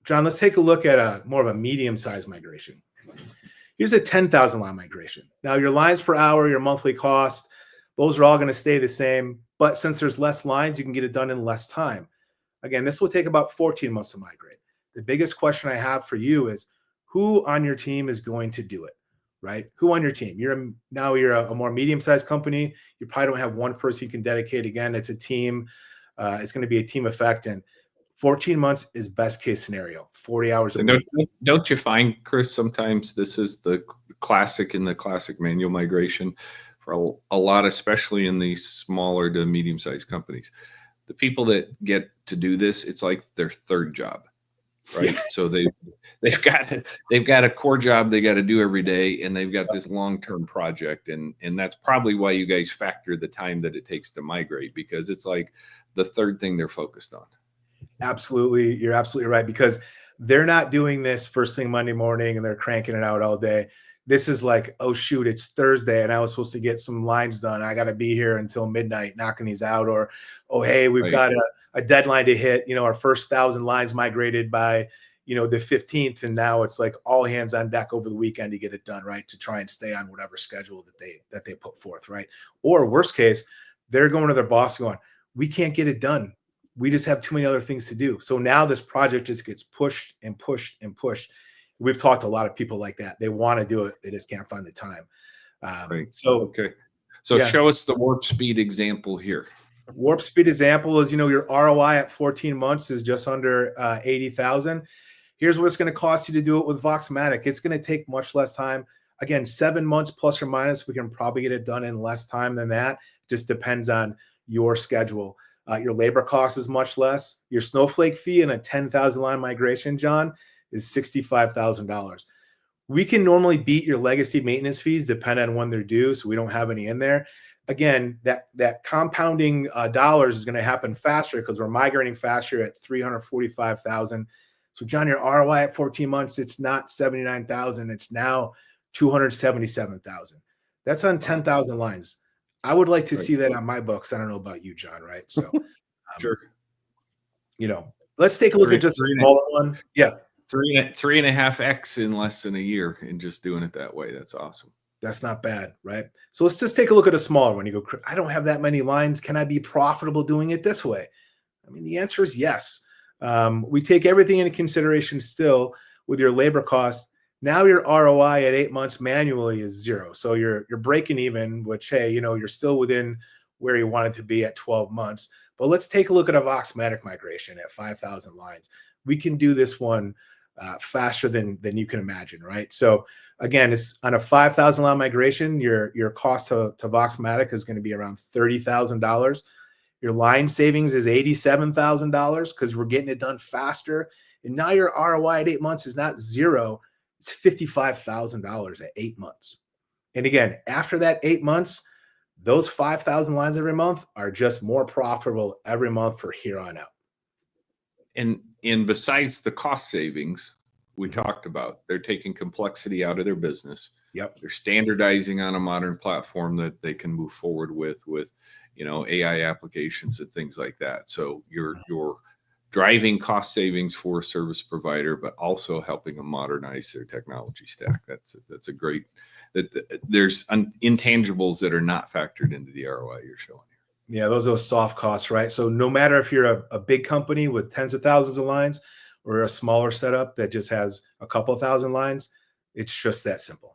John, let's take a look at more of a medium-sized migration. Here's a 10,000 line migration. Now, your lines per hour, your monthly cost, those are all going to stay the same. But since there's less lines, you can get it done in less time. Again, this will take about 14 months to migrate. The biggest question I have for you is who on your team is going to do it, right? Who on your team? You're a more medium-sized company. You probably don't have one person you can dedicate. Again, it's a team. It's going to be a team effect. And 14 months is best case scenario, 40 hours a week. Don't you find, Chris, sometimes this is the classic manual migration for a lot, especially in these smaller to medium-sized companies. The people that get to do this, it's like their third job, right? Yeah. So they've got a core job they got to do every day, and they've got this long-term project, and that's probably why you guys factor the time that it takes to migrate, because it's like the third thing they're focused on. Absolutely. You're absolutely right, because they're not doing this first thing Monday morning and they're cranking it out all day. This is like, oh, shoot, it's Thursday and I was supposed to get some lines done. I got to be here until midnight knocking these out. Or, oh, hey, we've got a deadline to hit, our first 1,000 lines migrated by, the 15th. And now it's like all hands on deck over the weekend to get it done, right? To try and stay on whatever schedule that they put forth, right? Or worst case, they're going to their boss going, we can't get it done. We just have too many other things to do. So now this project just gets pushed and pushed and pushed. We've talked to a lot of people like that. They want to do it. They just can't find the time. So show us the warp speed example here. Warp speed example is, your ROI at 14 months is just under 80,000. Here's what it's going to cost you to do it with Voxmatic. It's going to take much less time. Again, 7 months plus or minus. We can probably get it done in less time than that. Just depends on your schedule. Your labor cost is much less. Your snowflake fee in a 10,000 line migration, John, is $65,000. We can normally beat your legacy maintenance fees depending on when they're due, so we don't have any in there. Again, that compounding dollars is going to happen faster because we're migrating faster at $345,000. So, John, your ROI at 14 months, it's not $79,000. It's now $277,000. That's on 10,000 lines. I would like to see that on my books. I don't know about you, John, right? So, sure. Let's take a look at just a smaller one. Yeah. 3.5x in less than a year and just doing it that way. That's awesome. That's not bad, right? So let's just take a look at a smaller one. You go, I don't have that many lines. Can I be profitable doing it this way? I mean, the answer is yes. We take everything into consideration still with your labor costs. Now your ROI at 8 months manually is 0. So you're breaking even, which, hey, you're still within where you wanted to be at 12 months. But let's take a look at a Voxmatic migration at 5,000 lines. We can do this one faster than you can imagine, right? So again, it's on a 5,000 line migration, your cost to Voxmatic is going to be around $30,000. Your line savings is $87,000 because we're getting it done faster. And now your ROI at 8 months is not 0. It's $55,000 at 8 months. And again, after that 8 months, those 5,000 lines every month are just more profitable every month for here on out. And besides the cost savings we talked about, they're taking complexity out of their business. Yep. They're standardizing on a modern platform that they can move forward with AI applications and things like that. So you're driving cost savings for a service provider, but also helping them modernize their technology stack. That's a great, there's intangibles that are not factored into the ROI you're showing here. Yeah, those are soft costs, right? So no matter if you're a big company with tens of thousands of lines or a smaller setup that just has a couple of thousand lines, it's just that simple.